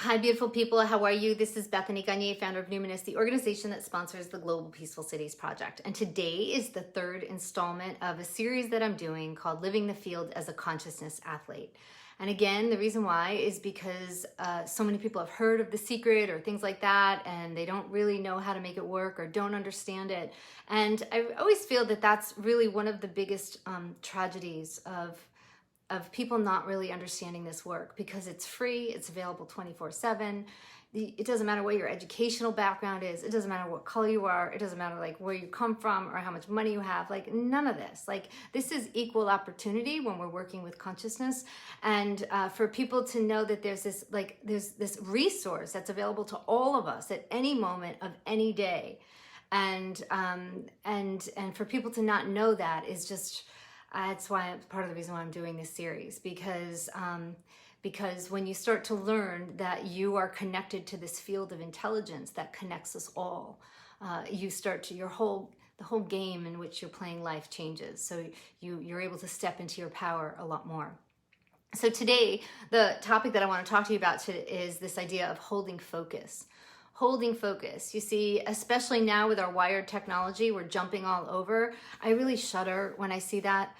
Hi, beautiful people. How are you? This is Bethany Gagne, founder of Numinous, the organization that sponsors the Global Peaceful Cities Project. And today is the third installment of a series that I'm doing called Living the Field as a Consciousness Athlete. And again, the reason why is because so many people have heard of The Secret or things like that, and they don't really know how to make it work or don't understand it. And I always feel that that's really one of the biggest tragedies of people not really understanding this work, because it's free, it's available 24/7. It doesn't matter what your educational background is, it doesn't matter what color you are, it doesn't matter like where you come from or how much money you have, like none of this. Like this is equal opportunity when we're working with consciousness. And for people to know that there's this resource that's available to all of us at any moment of any day. And for people to not know that is just, that's why part of the reason why I'm doing this series, because when you start to learn that you are connected to this field of intelligence that connects us all, you start to, the whole game in which you're playing life changes. So you're able to step into your power a lot more. So today, the topic that I want to talk to you about is this idea of holding focus. Holding focus. You see, especially now with our wired technology, we're jumping all over. I really shudder when I see that,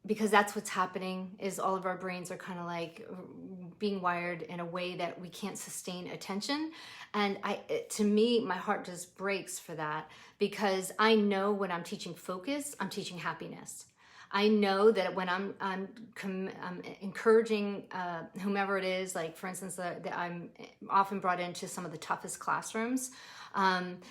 because that's what's happening, is all of our brains are kind of like being wired in a way that we can't sustain attention. And to me, my heart just breaks for that, because I know when I'm teaching focus, I'm teaching happiness. I know that when I'm encouraging whomever it is, like for instance, that I'm often brought into some of the toughest classrooms, and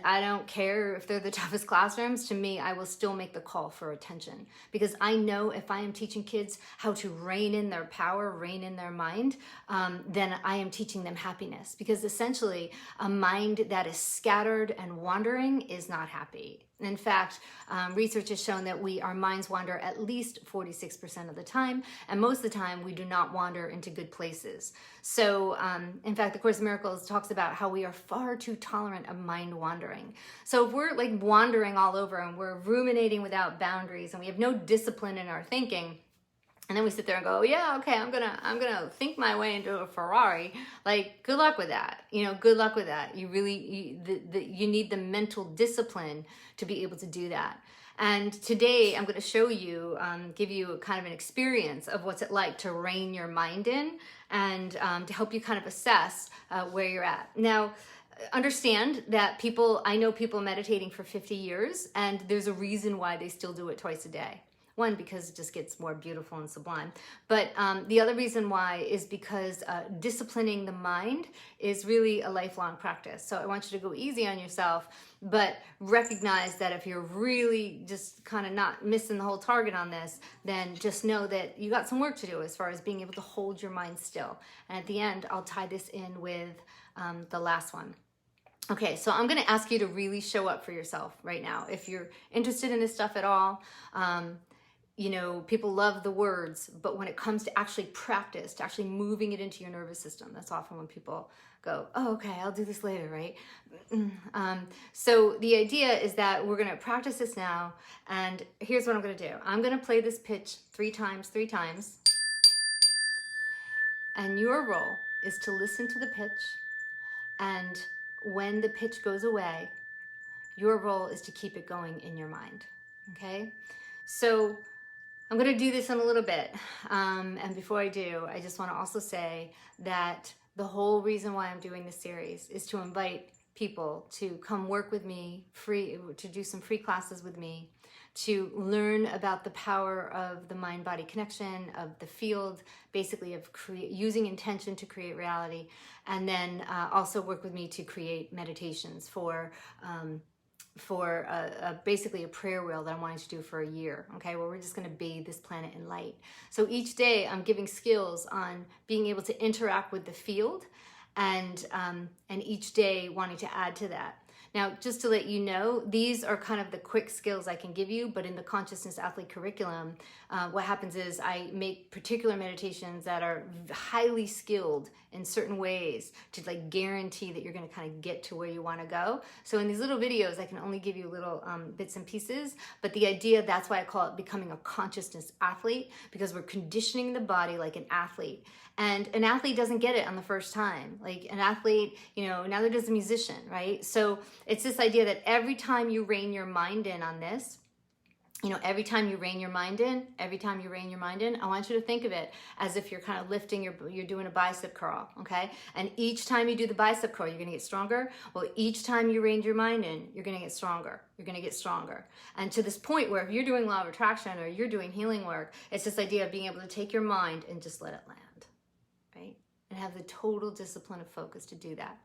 I don't care if they're the toughest classrooms. To me, I will still make the call for attention, because I know if I am teaching kids how to rein in their power, rein in their mind, then I am teaching them happiness, because essentially a mind that is scattered and wandering is not happy. In fact, research has shown that our minds wander at least 46% of the time, and most of the time we do not wander into good places. So, in fact, the Course in Miracles talks about how we are far too tolerant of mind wandering. So if we're like wandering all over and we're ruminating without boundaries and we have no discipline in our thinking, and then we sit there and go, yeah, okay, I'm gonna think my way into a Ferrari. Like, good luck with that. Good luck with that. You need the mental discipline to be able to do that. And today I'm going to show you, give you kind of an experience of what's it like to rein your mind in, and to help you kind of assess where you're at. Now, understand that I know people meditating for 50 years, and there's a reason why they still do it twice a day. One, because it just gets more beautiful and sublime. But the other reason why is because disciplining the mind is really a lifelong practice. So I want you to go easy on yourself, but recognize that if you're really just kind of not missing the whole target on this, then just know that you got some work to do as far as being able to hold your mind still. And at the end, I'll tie this in with the last one. Okay, so I'm going to ask you to really show up for yourself right now. If you're interested in this stuff at all, people love the words, but when it comes to actually practice, to actually moving it into your nervous system, that's often when people go, oh, okay, I'll do this later, right? So the idea is that we're going to practice this now, and here's what I'm going to do. I'm going to play this pitch 3 times, and your role is to listen to the pitch, and when the pitch goes away, your role is to keep it going in your mind, okay? So I'm going to do this in a little bit, and before I do, I just want to also say that the whole reason why I'm doing this series is to invite people to come work with me, to do some free classes with me, to learn about the power of the mind-body connection, of the field, basically of using intention to create reality, and then also work with me to create meditations for basically a prayer wheel that I'm wanting to do for a year, okay, where we're just going to bathe this planet in light. So each day I'm giving skills on being able to interact with the field, and each day wanting to add to that. Now, just to let you know, these are kind of the quick skills I can give you, but in the Consciousness Athlete curriculum, what happens is I make particular meditations that are highly skilled in certain ways to like guarantee that you're going to kind of get to where you want to go. So in these little videos, I can only give you little bits and pieces, but the idea, that's why I call it becoming a consciousness athlete, because we're conditioning the body like an athlete. And an athlete doesn't get it on the first time. Like an athlete, you know, neither does a musician, right? So it's this idea that every time you rein your mind in on this, you know, every time you rein your mind in, I want you to think of it as if you're kind of lifting you're doing a bicep curl, okay? And each time you do the bicep curl, you're gonna get stronger. Well, each time you rein your mind in, you're gonna get stronger. You're gonna get stronger. And to this point where if you're doing law of attraction or you're doing healing work, it's this idea of being able to take your mind and just let it land, right? And have the total discipline of focus to do that.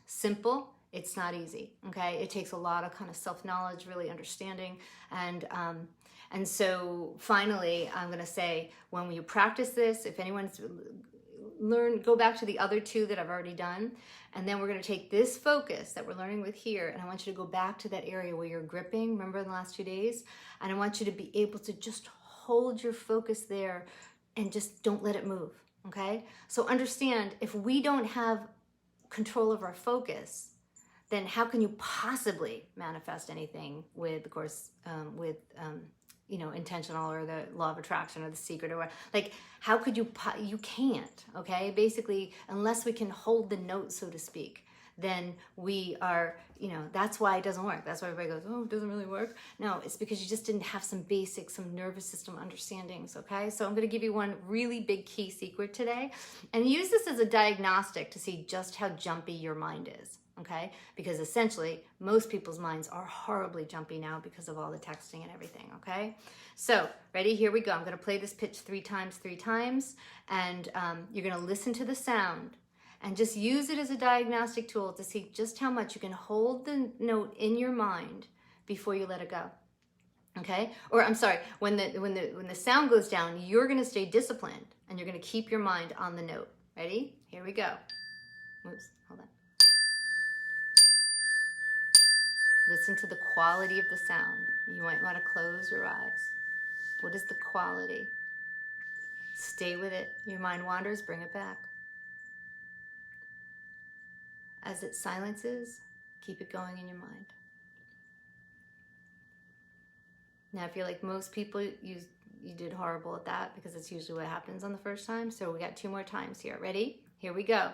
Simple. It's not easy, okay? It takes a lot of kind of self-knowledge, really understanding. And so finally, I'm gonna say, when you practice this, if anyone's go back to the other two that I've already done, and then we're gonna take this focus that we're learning with here, and I want you to go back to that area where you're gripping, remember in the last 2 days? And I want you to be able to just hold your focus there and just don't let it move, okay? So understand, if we don't have control of our focus, then how can you possibly manifest anything with, of course, you know, intentional or the law of attraction or the secret or what? Like, how could you can't, okay? Basically, unless we can hold the note, so to speak, then we are, you know, that's why it doesn't work. That's why everybody goes, oh, it doesn't really work. No, it's because you just didn't have some basic, some nervous system understandings, okay? So I'm gonna give you one really big key secret today, and use this as a diagnostic to see just how jumpy your mind is, okay? Because essentially, most people's minds are horribly jumpy now because of all the texting and everything, okay? So, ready? Here we go. I'm gonna play this pitch 3 times, and you're gonna listen to the sound, and just use it as a diagnostic tool to see just how much you can hold the note in your mind before you let it go. Okay? Or I'm sorry, when the sound goes down, you're gonna stay disciplined and you're gonna keep your mind on the note. Ready? Here we go. Oops, hold on. Listen to the quality of the sound. You might want to close your eyes. What is the quality? Stay with it. Your mind wanders, bring it back. As it silences, keep it going in your mind. Now, if you're like most people, you did horrible at that, because it's usually what happens on the first time. So we got 2 more times here. Ready? Here we go.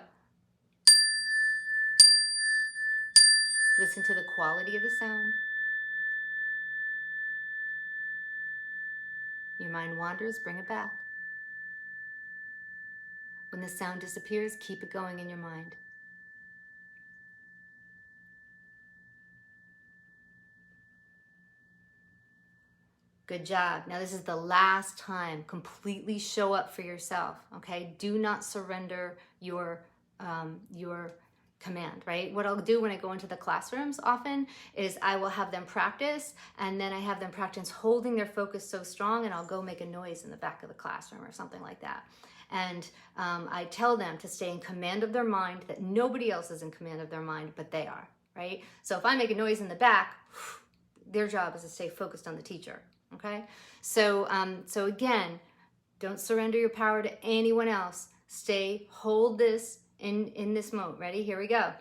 Listen to the quality of the sound. Your mind wanders, bring it back. When the sound disappears, keep it going in your mind. Good job. Now this is the last time. Completely show up for yourself, okay? Do not surrender your command, right? What I'll do when I go into the classrooms often is I will have them practice, and then I have them practice holding their focus so strong, and I'll go make a noise in the back of the classroom or something like that. And I tell them to stay in command of their mind, that nobody else is in command of their mind, but they are, right? So if I make a noise in the back, their job is to stay focused on the teacher. Okay, so again, don't surrender your power to anyone else. Hold this in this mode. Ready? Here we go.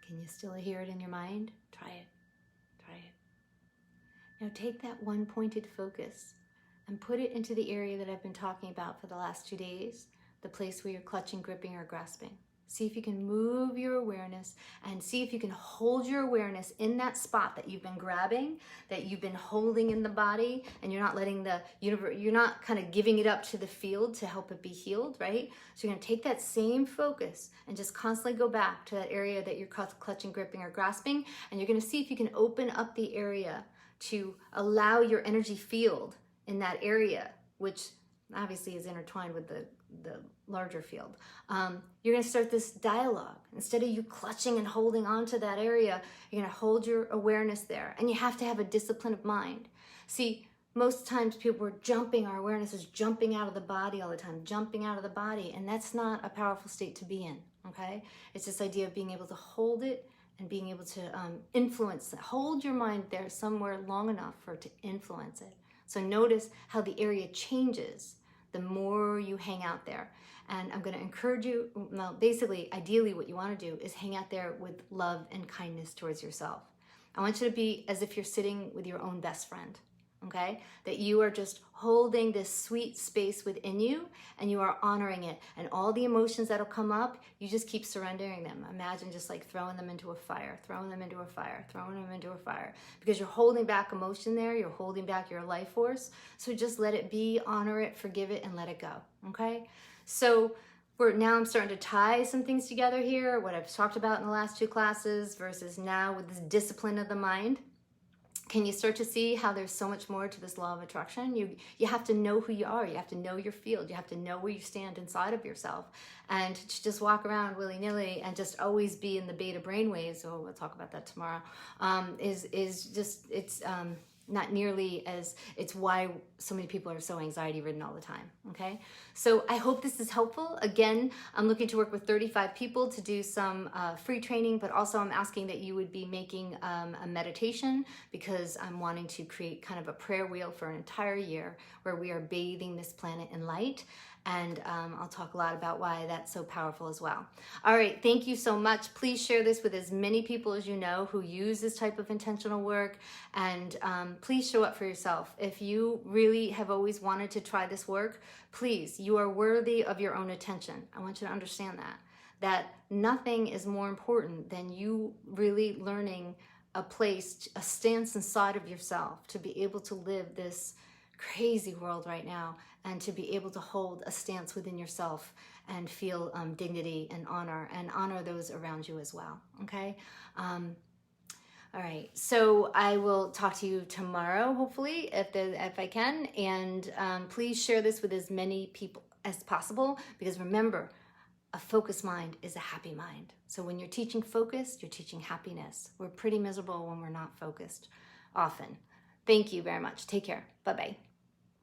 Can you still hear it in your mind? Try it. Try it. Now take that one pointed focus and put it into the area that I've been talking about for the last 2 days, the place where you're clutching, gripping, or grasping. See if you can move your awareness, and see if you can hold your awareness in that spot that you've been grabbing, that you've been holding in the body, and you're not letting the universe, you're not kind of giving it up to the field to help it be healed, right? So you're gonna take that same focus and just constantly go back to that area that you're clutching, gripping, or grasping, and you're gonna see if you can open up the area to allow your energy field in that area, which obviously is intertwined with the larger field. You're gonna start this dialogue. Instead of you clutching and holding on to that area, you're gonna hold your awareness there. And you have to have a discipline of mind. See, most times people are jumping, our awareness is jumping out of the body all the time, jumping out of the body, and that's not a powerful state to be in, okay? It's this idea of being able to hold it and being able to influence it. Hold your mind there somewhere long enough for it to influence it. So notice how the area changes the more you hang out there. And I'm going to encourage you, well, basically, ideally what you want to do is hang out there with love and kindness towards yourself. I want you to be as if you're sitting with your own best friend. Okay, that you are just holding this sweet space within you and you are honoring it. And all the emotions that'll come up, you just keep surrendering them. Imagine just like throwing them into a fire, throwing them into a fire, throwing them into a fire. Because you're holding back emotion there, you're holding back your life force. So just let it be, honor it, forgive it, and let it go. Okay, so now I'm starting to tie some things together here, what I've talked about in the last 2 classes versus now with this discipline of the mind. Can you start to see how there's so much more to this law of attraction? You have to know who you are. You have to know your field. You have to know where you stand inside of yourself. And to just walk around willy-nilly and just always be in the beta brainwaves, oh, we'll talk about that tomorrow, is just, it's not nearly as, it's why so many people are so anxiety ridden all the time, okay? So I hope this is helpful. Again, I'm looking to work with 35 people to do some free training, but also I'm asking that you would be making a meditation, because I'm wanting to create kind of a prayer wheel for an entire year where we are bathing this planet in light. And I'll talk a lot about why that's so powerful as well. All right, thank you so much. Please share this with as many people as you know who use this type of intentional work. And please show up for yourself. If you really have always wanted to try this work, please, you are worthy of your own attention. I want you to understand that nothing is more important than you really learning a place, a stance inside of yourself to be able to live this crazy world right now, and to be able to hold a stance within yourself and feel dignity and honor those around you as well. Okay. All right. So I will talk to you tomorrow, hopefully, if I can. And please share this with as many people as possible, because remember, a focused mind is a happy mind. So when you're teaching focus, you're teaching happiness. We're pretty miserable when we're not focused often. Thank you very much. Take care. Bye-bye.